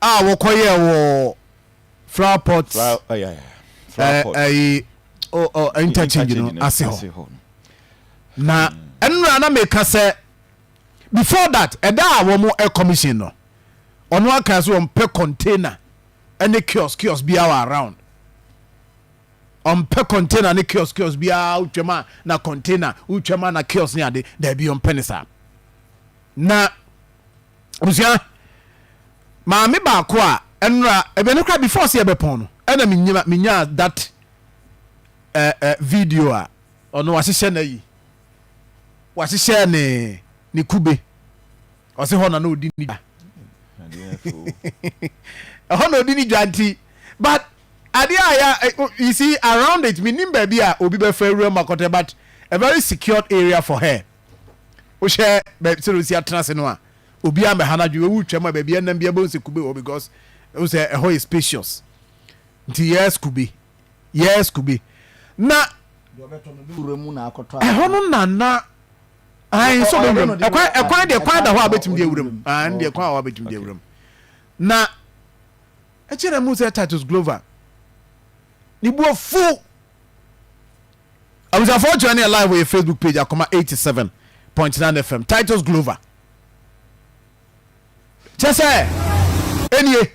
wo koye wo flower pots flower pot interchange no ase ho na enura na make say before that eda wo mo air commission no ono aka so on pe container any kiosk be around on pe container any kiosk be utwema na container utwema na kiosk ni ade there be on penisa na busia maame ba ko a enra ebe ne kra before se ebe pon no ena minya that video a ono wasihye na yi wasihye ne kube ose ho na no odi ni ho na odi ni dwanti but aya you see around it minim ba bia obi be fa ewura makote but a very secured area for her o share be serusi atrase no a obi am ha na dwe wu twema ba bia nam bia bo se kube o because o say a is spacious nti yes kube na uremu na akoto hono nana ai so be ekwan de kwan da ho abetim de ewuram an de kwan ho abetim de ewuram na echere mu say Titus Glover ni bo fu I was unfortunately live with your Facebook page Akoma 87.9 FM Titus Glover chese enie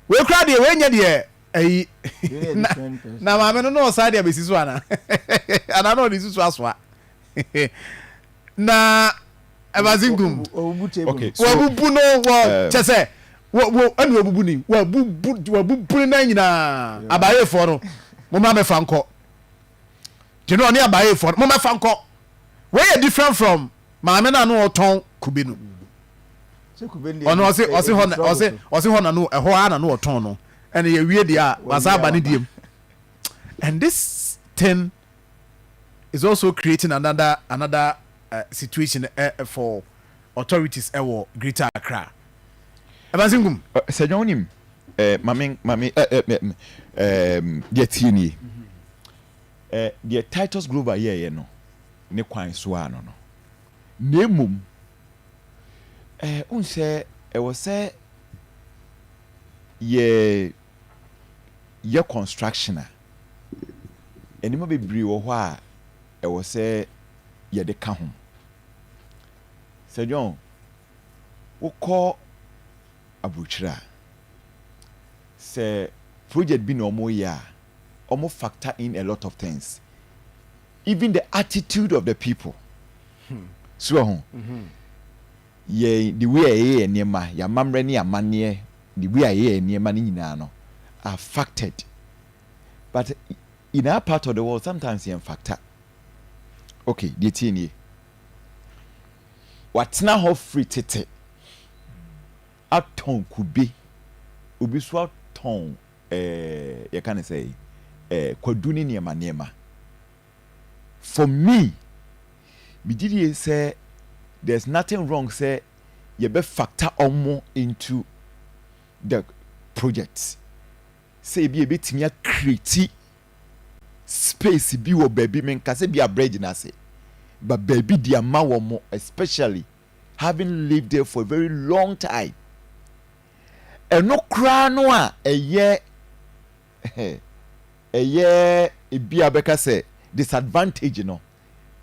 we crowd dey we nya de ayi na maame no side be siso ana ana no siso aswa na abazingum okay so wabubu no wo chese wo anu wabubu ni wabubu na nyina abaye fo no mo ma me fa nko tino ni abaye fo mo ma fa nko we are different from maame na no oton kube no ono ose ho na no eho ana no oton no and ye wie dia basaba ni diem and this thing is also creating another situation for authorities ewo Greater Accra abazingum sejonim mami yetini the Titus Glover ye no ne kwan so ano no nemum unse ewo se ye construction enimo bebre wo ho a ewo se ye de ka ho sejon ukọ abuchira se project bi no mo ya omo factor in a lot of things even the attitude of the people so ye the way ye niema ya mamre ni amane the way ye niema ni nyina no are factored but in our part of the world sometimes you factor okay the thing what's now how free tete aton kube obi so aton you can say kwaduni niema for me did say there's nothing wrong say you be factor more into the project say be a bit me create space bi wo baby men ka say be a bridge na say but baby dia ma wo mo especially having lived there for a very long time eno kra no a eye bi abeka say disadvantage no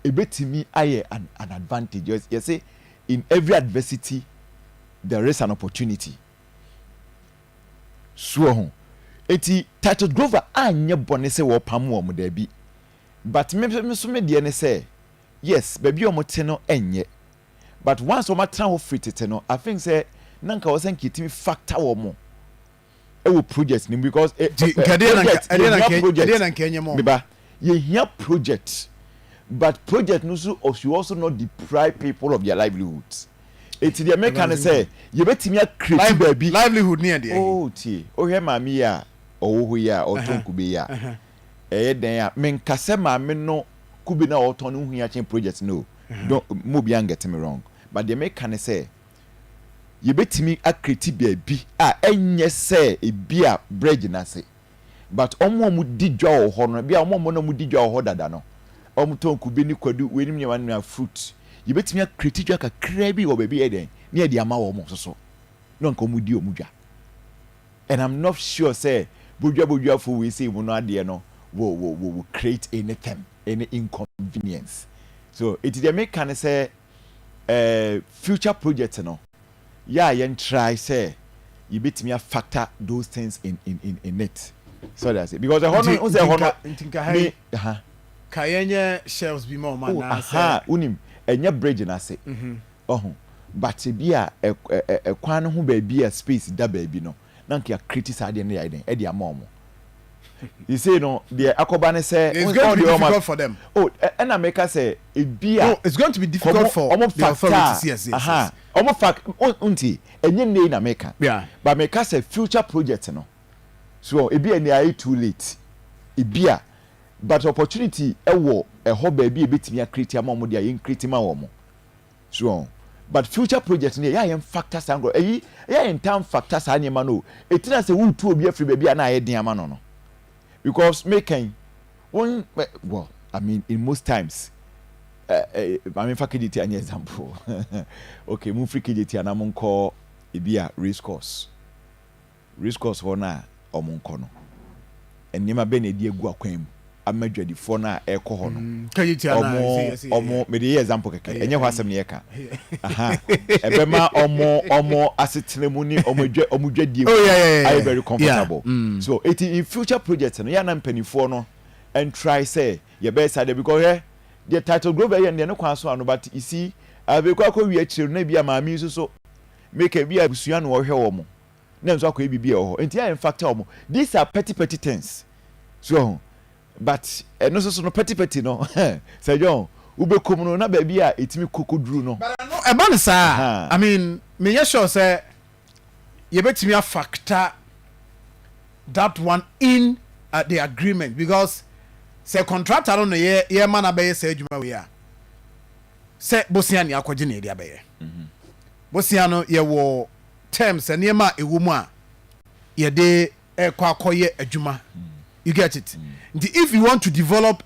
ebetimi aye an advantage you say in every adversity there is an opportunity so eti Titus Glover anye bone se wo pam wo mo da bi but me so me de ne say yes baby o mo te no enye but once o matra ho free tete no I think say nanka wo sen kitimi factor wo mo e wo project ni because project ye here project but project no so you also not deprive people of their livelihoods eti the American say you betimi create baby livelihood near there oh ti o he mami ya o ho ya o ton kube ya den ya men kase mami no kube na o ton hu ya chen project no don't mo be get me wrong but the American say you betimi create baby enye say e bia bridge na say but omo mu didwa o ho no bia omo no mu didwa o ho dada no omo ton kube ni kwadu wenim ne wan fruit you betimi create dwa kakra bi o baby eden ne e di ama wo mo so no nka omudi omudwa and I'm not sure say bodwa for we say we no ade no will create anything any inconvenience so it dey make can say future project no yen try say you bet me factor those things in it so that's it because the kayenye shelves be more man na say unim enye bridge na say but be a kwan ho ba bi a space da ba bi no na nka criticize dey na e dey amom you say no the Akoma ne say it's going to be difficult for them and America say it be a it's going to be difficult for the authorities yes almost fact unti enye ne in America yeah but America say future project no so it be any too late it be a but opportunity ewo ho ba bi e betimi a create amom dey yen create ma wo mo so but future project ne ya yen factors angle ya in term factors anyema no etina say wu tu obi afri ba bi na ye den ama no because making one well I mean in most times I mean for KDT an example okay mu free KDT an amonko e bia race course ho na omonko no enima be na di egu akwan amadwadi fo na ekọ ho no KDT an omo me dey example keke enye ho asem ne yeka ebema omo asetenemu ni omudwadi I very comfortable so it in future projects no ya na mpanifo no and try say ye be side because the title global here ne kwan so anu but you see abekwa ko wi akire na bia maami so make a bia busua no wo hwe wo mo na nso akọ bibia ho enti ya in fact wo mo these are petty things so but no so no petty no say John ubekom no na ba bia etimi kokoduru no but no e ban sa I mean me ye sure say ye betimi a factor that one in the agreement because say contractor no ye man abaye say adwuma we a say bosia ne akwaje na eri abaye bosia no ye wo terms and ye ma ewo mu a ye de kwakoye adwuma you get it if you want to develop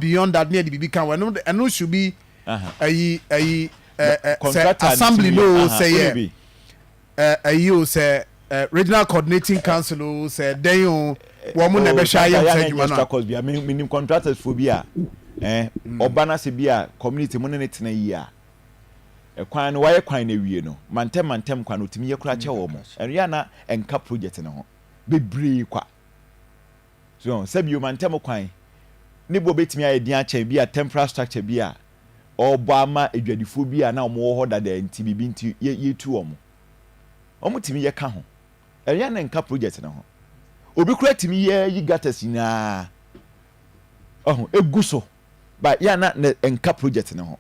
beyond that near the BB can and no should be assembly no say you say regional coordinating council say then you woman never shy minim contractors for bia obana se bia community mo ne tena yi a kwan no waye kwan na wie no mantem kwan otimi ye kura che wo mo ya na enka project ne ho bebre kwa so sabi o mantem kwan ne bo betimi aye dia che bia temporary structure bia obama edwadifo bia na omo ho dada nti bibi nti ye tu omo timi ye ka ho ya na enka project ne ho obi kura timi ye yi gatas na eguso ba ya na enka project ne ho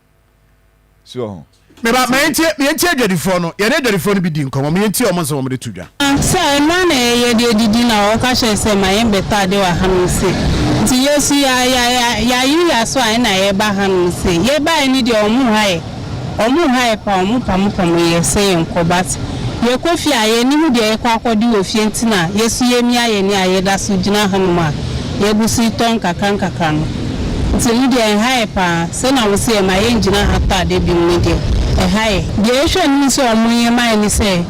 so me ba me enti adwadifo no ye na adwadifo no bi di nkomo me enti omo so omo de tudwa say na na ye de didi na o ka she say ma ye beta de wa hanu se nti yesu ya yi ya so ai na ye ba hanu se ye ba ni de omu hae pa omu pam ye say nkobat ye kofi aye ni hu de ye kwa akodi wo fie ntina yesu ye mi aye ni aye da so gina hanu ma ye busi ton kakan no nti ni de hae pa se na wo se ma ye ngina hata de bi ni de hae de hwe ni so omu ye mai ni se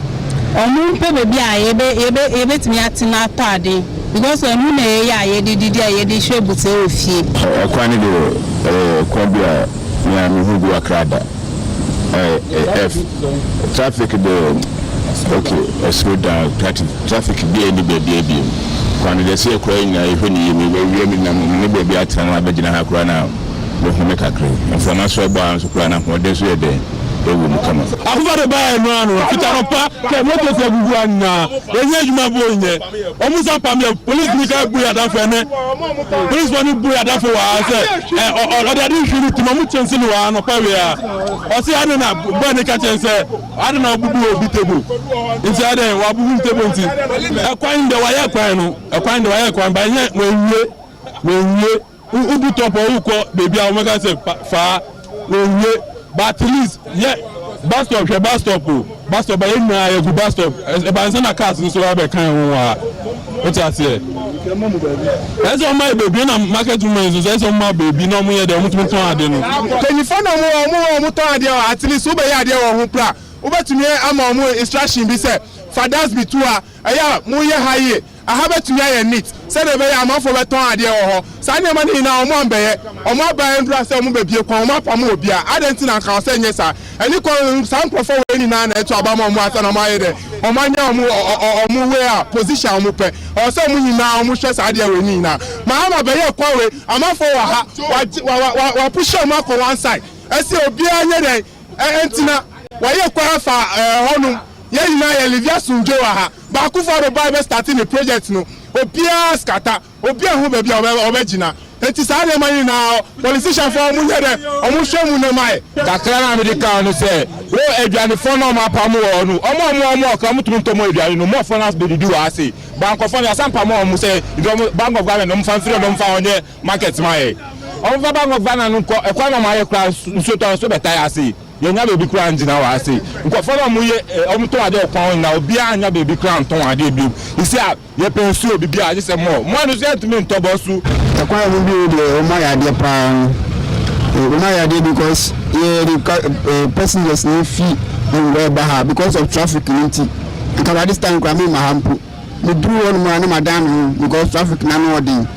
omu pe bebi a yebe timi atina atade because enu na ye ya ye didi ye de hwe bute ofie akwani de kwabia ya mi hugu akrada f traffic de okay slow down traffic be any baby kwani de se kura nya ehwe ni yemi we mi na me baby atana na bagina ha kura na le home kakre information ba so kura na ho de so ye de ewu mukama afufade ba enu anu fitaropa ke moto se gugu anna enye adwuma bo nye omusa pamle police ni ka bu ya da fene police woni bu ya da fo wa se oda di hwiri timo mu chense ni wa no pa we a o se anu na bo ni ka chense anu na bubu obi table nti ade wa bubu table nti ekwan de wa ye kwan no ekwan de wa ye kwan ba nye wenwie ubu topo uko baby a o mega se fa wenwie but at least yeah bus stop by na ya go bus stop e ba nsa na cars so ba kan ho wa o ta se eso my baby na market women so eso my baby na mo ye de mo tun ton ade no tenifo na mo ton ade at least wo be ya ade wo ho pra wobetumi ama omo instruction bi say fathers be two aya mo ye haye aha betumi aye neat say de be ya amafo beton ade wo ho sa ne ma ni na omo ambeye omo aban ndura say omo bebie kwa omo apam obi a adenti na kan say nyesa ani ko sam profo we ni na eto abama omo asa na ma ye de omo anya omo we a position omo pe o say omo ni na omo hwe sa ade we ni na ma ama be ye kwa we amafo wa ha wa push omo ko one side ese obi anya de entina wa ye kwa fa honum ye nyina ye livia sunjo wa ha ba ku for the bible starting the project no obia skata obia hu be bia obegina enti sa na mani na politician for mu yede omu hwemu na mai kakra na america no say wo aduane fo no ma pam wo no omo ka mutum ntomo aduane no mo fo na be didi wa ase bank of na sampa mo mu say bank of government no fa free no fa onye market mai omo fa bank of government no ko ekwa na ma ye kra nso to so beta ya ase yenya be bi kra njina wa ase nkofo na mu ye omo to ade okwan na obi anya be bi kra nton ade bi isi a ye pensu obi bi a je se mo no sentiment to bosu ekwa mu bi de o ma ya de pa o ma ya de because the passengers no fee in where baha because of traffic limit and this time kwa me mahampu me dru on ma na madam because traffic na no odin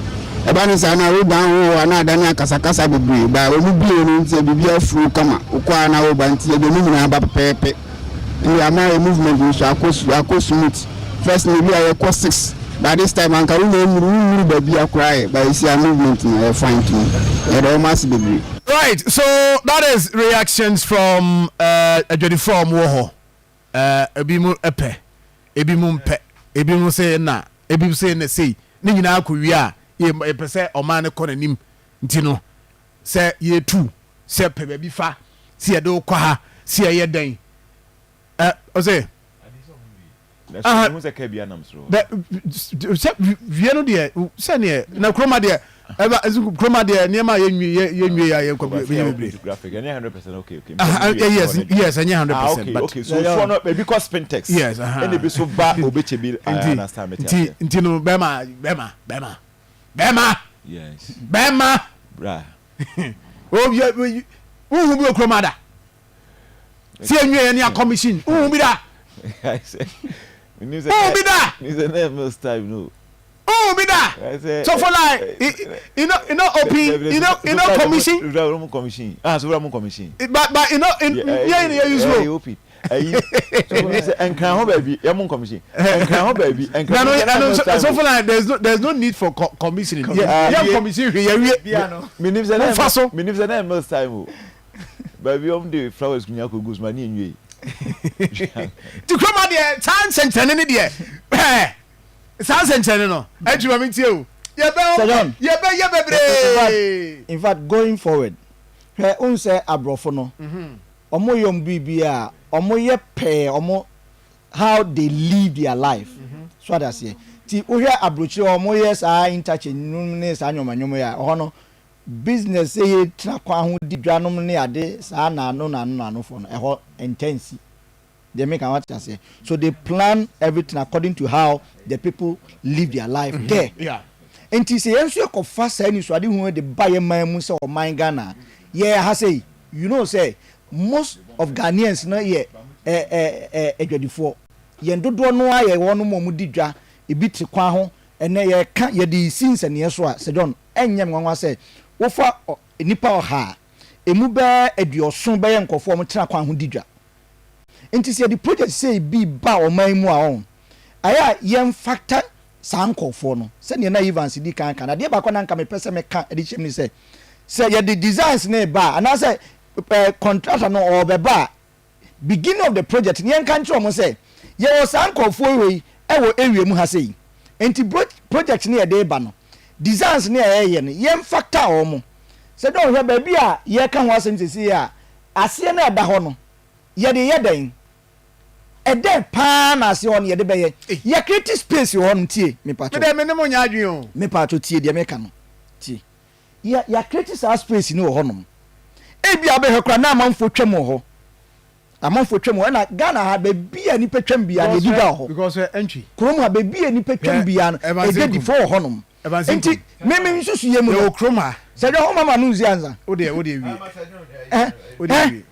eba ni sa na road down wo na adani akasakasa bebre ba o mu bi onu nti bibi afuru kama okwa na wo ba nti e do mu na ba pepe and ya my movement we shall akos smooth first we are equal 6 by this time an karu na mu baby akrai by see a movement na fine to e do mass bebre. Right, so that is reactions from Adwadi from wo ebi mu epe ebi mu mpe ebi mu say na ebi mu say na say ni nyina akɔwi a ye pese ɔman ne kɔ nanim nti no sɛ ye tu sɛ pɛ baabi fa si ye do kɔ ha si ye den o say mu se ka bia nam so sɛ wie no de sɛ ne na kroma de eba kroma de ne ma ye nwie ya ye kɔ bebre graphic any 100% okay yes any 100% but okay so for no maybe cost spintex yes and be so ba obechebi I understand it nti no bema yes bema bra oh you who be kroma da si enwie ne a commission who be da I say who be da is a name time no who be da so for like you know open you know commission so we commission but yeah use no open and can ho baby yam commission and can ho baby and no so for like there's no need for commissioning yeah commission here no means the name most time baby the flowers kunya ko goes mani enwe to come out there time center ne there time center no adwuma mi tie o ye be in fact going forward unse abrofo no omo yom bibia omo ye pay omo how they live their life so that's here ti ohwe abrochi omo yes interchange ne sa nyoma ya ho no business say tra kwa ho di dwanom ne ade sa na no for no ho intense they make what I say so they plan everything according to how the people live their life there yeah and ti say enso e kofa sa ni so ade hu de baye man mu say o man Ghana yeah ha say you know say most of Ghanaians no ye edwadifo ye ndodo no aye wono mo di dwa ebi ti kwa ho ene ye ka ye di since ne so a se don enyem nwanwa say wo fa nipa oha emu ba aduoso ba ye nkofo mo tena kwa ho di dwa enti se the project say bi ba o man mu a on aya ye factor san nkofo no se ne na Evans di kan kan de ba kwa na nka me pese me ka edi chem ni say ye the designs ne ba and I say contractor no or beba beginning of the project ni enka ncho mo say ye wo san nkofo we e wo area mu ha say enti project ni e de ba no designs ni ye no ye factor o mo se don hwe ba bi a ye ka ho asentisi a ase na da ho no ye de ye den e de pa na ase ho no ye de be ye create space ho no tie me pato me ne mo nya adwen o me pato tie de me ka no tie ya create space ni ho no ebi abehwe kra na amanfo twam ho na Ghana ha be bia ni petwam bia na ediga ho because entry krom ha be bia ni petwam bia no e dey before ho no enti me nsusu yemu no krom ha se de ho mama no nzi anza o de wi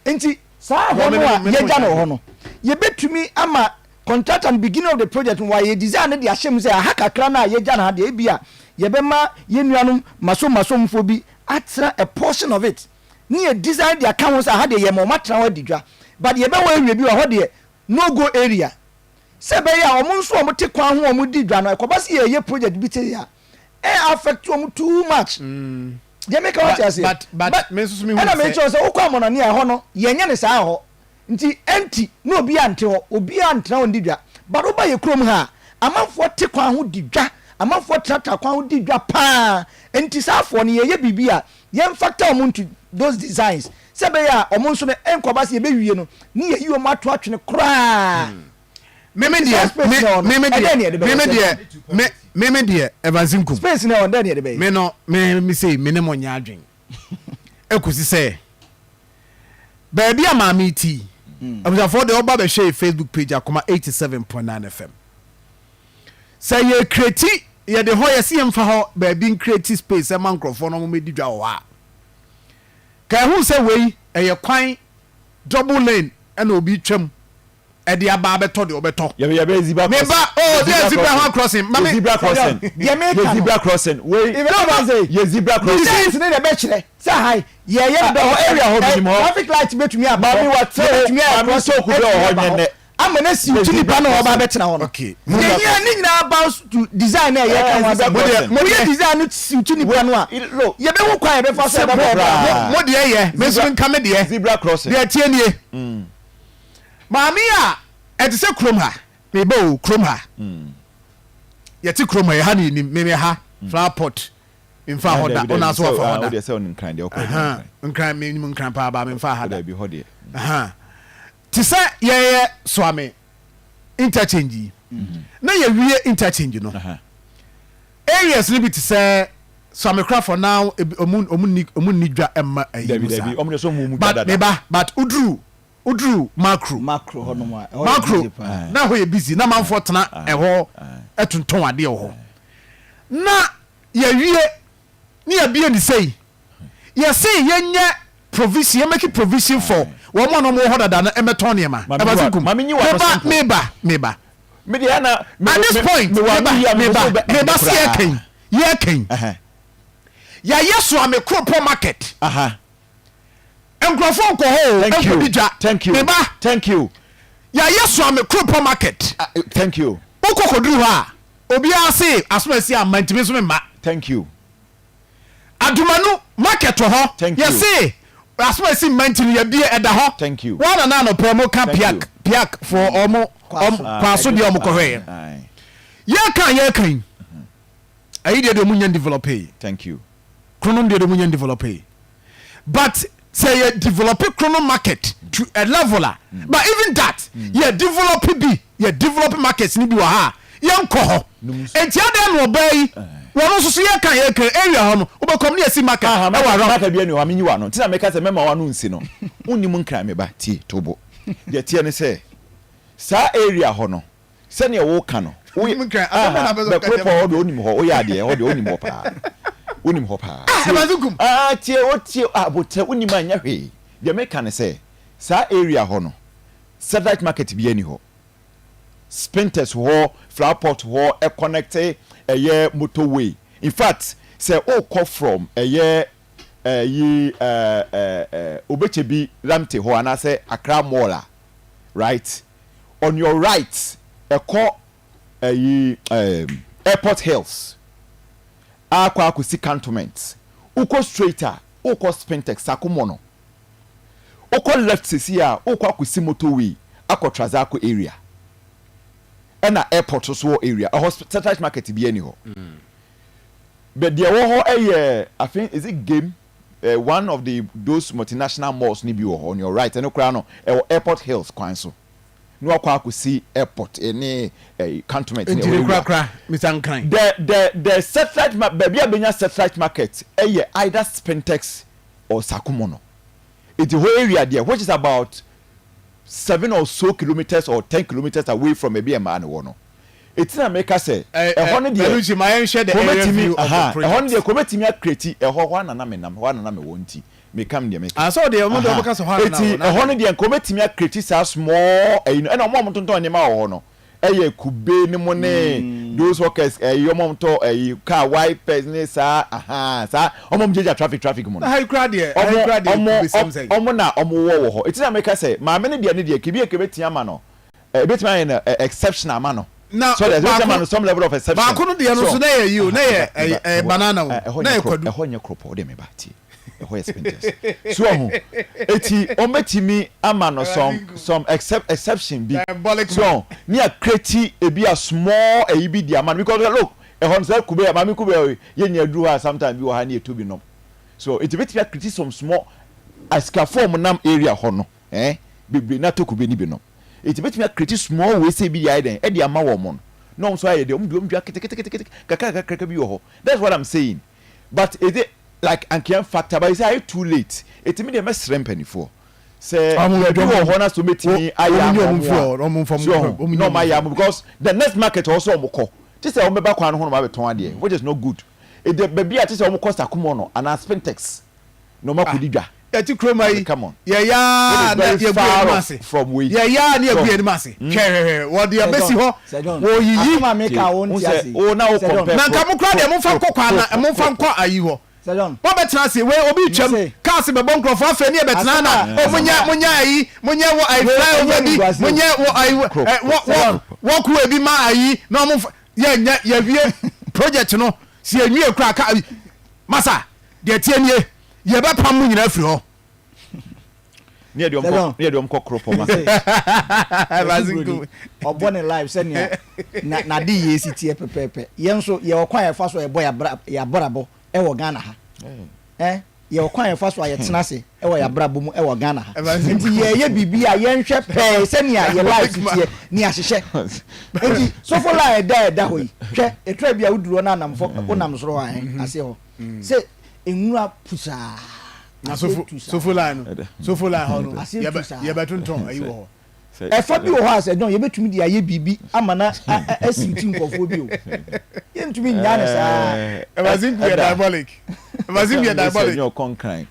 enti sa ho no a ye ja no ho no ye betumi ama contract and beginning of the project why ye design the ashem say aha kakra na ye gya na de bia ye be ma ye nuanom maso mfo bi atra a portion of it ni ye design the account say aha de ye mo matra wa didwa but ye be wa ewie bi ho de no go area se be ya omo nso omo te kwan ho omo didwa no ekoba se ye project bi te ya affect omo too much ye make what you say but me so me and I make sure say ukwa mo no ne ho no ye nya ne saa ho nti empty no obi ante ho obi antra ho didwa but oba ye krom ha amanfo te kwan ho didwa amanfo trata kwan ho didwa pa nti saafo ne ye bibia ye factor omo into those designs se be ya omo nso ne enkoba se ye be wie no ne ye yiwo mato atwene kra meme die evansinkum space na on there de be me no me say me ne mo nya adwen ekusi say baby ama me ti for the oba be share Facebook page Akoma 87.9 FM say ye create ye de ho ye se mfa ho baby create space e man crofo no mo medidwa wo ha ka hu say we ye kwan double lane e na obi twam e de aba beto de obeto ye be zebra me ba oh there zebra crossing mama zebra crossing ye zebra crossing we ye zebra crossing this ne de be kire say hi ye the area ho bi mo traffic light betumi aba mami what betumi aba so ku be ho nyene amana si utini pa no oba betena ho no okay ye ni nyina about to design na ye kan wa mo ye design no si utini pa no a ye be wo kwan ye be fa so be mo de ye me so nka me de zebra crossing de tie nie mami a e te se krom ha me ba o krom ha ye ti krom ha ni me ha flower pot in fa hoda ona so fa hoda de se on nkran de nkran me nim nkran pa ba me fa hoda bi hode ti se ye swame interchange na ye wie interchange no areas ni bi ti se swame craft for now omun ni dwa emma ayi but udru macro hono ma macro na ho ye busy na manfo tena eho etonton ade ho na ye wie ni ya bie ni sei ye say ye nya provision ye make provision for wo mo no mo ho dada na emeton ne ma meba me dey na at this point meba see ye ken ya yeso am kropo market enkrofo ko ho thank you meba thank you ya yeso am kropo market thank you okokoduru ha obi ase asomasi amantimi so mema thank you adumanu market ho say asomasi mantini ya bie eda ho thank you one na no promo ka piak for omo kwaso de omo kohwe ye kan ayi de munyan develop thank you kronom de munyan develop but say you develop chrono market to a level but even that you develop markets ni bi wa ha yanko ho enti ade no obai wono so ye kan area ho no obekom ne asi market e wa market bi eni wa menyi wa no tina meka se mema wa no nsi no unnim nkran me ba tie tobo de tie ne se sa area ho no se ne wo ka no unnim nkran abana be ko ho de onim ho o ya de ho de onim ho pa unim ho pa abazukum tie abote unim anya hwe de meka ne se sa area ho no satellite market bi eni ho spinters ho flower pot ho e connect eye motorway in fact say o call from eye obechebi ramte ho ana say Accra Mall right on your right e call airport hills akwa akusi cantonment uko straighter uko spintex sakumono uko left sesia uko akusi motorway akotrazako area na airport so area a hospital market bi ani ho but there wo ho I think is it game one of those multinational malls ni bi wo on your right and okra no airport hills kwan so no akwa akusi airport any cantonment ni kra Mr. Nkran the satellite baby abenya satellite market either Spintex or Sakumono it's the whole area there which is about 7 or so kilometers or 10 kilometers away from maybe a man one. It's not make us say a hundred years. My share the area view of the project. A 100 year committee me create a one and I won't. me come there me so dey omo do oboka so hwan na eti ehon no dey committee me criticize small and omo omo tonton ne ma wo no eye kube ni mo ne those workers omo to car wipers ne sa sa omo mjeja traffic mo no high crowd there omo na omo wo ho eti na make say ma me ne dey kibi committee ama no bit man exceptional man no now so there's some level of exception ba kono dey no so na ye you na ye banana na ye kwadu ehonye crop o dey me ba ti ehonye spinches so ho eti ometimi ama no some exception bi so me a create e be a small e bi dia man because look ehon say kube ma me kube ye nya duru ha sometimes bi wo ha na eto bi no so it bit me create some small aska form nam area ho no bebre na to kube ni bi no it bet me create small we say be the idea e dey ama wo mo no so aye dey omdua kaka bi wo ho that's what I'm saying but is it like ankian factor but is it too late it me dey mess rempany for say wo ho na so metimi aya no my yam because the next market also omko this say omeba kwan ho no ma beton ade which is not good it dey baby at say omko Akoma no and spintex no ma kodidwa eti kroma yi ya na ye bu mase from we ya na ye bu mase hwe wo de abesi ho wo yiyi ma make a won ti ase o na wo compare na nka mo kra de mo fa nkokwa na mo fa nkwa ayi ho wo betena se we obi twam cars be bon krofo afa ni e betena na munya ayi munya wo ayi fly over bi munya wo ayi wo ku ebi ma ayi na mo ya wie project no si enwie kra ka masa de tienie ye be pam mu nyina afiri ho ne de omko kropo ma bazingu obone live senia na de yesi pepepe yenso ye okwan ye fa so ye boy ya brabo e wo Ghana ha ye okwan ye fa so ye tenase e wo ya brabo mu e wo Ghana ha nti ye bibi a ye nhwe pe senia ye live tie ni ahyehye nti so for line da ho yi hwe etra bia uduro na namfo onam soro ha ase ho se enwura pusa na sofu line ho no ye betonton ayi wo e fa bi wo ha se don ye betumi dia ye bibi amana asinti nkofo bi o ye ntumi nya ne sa e bazin be diabolic your concrete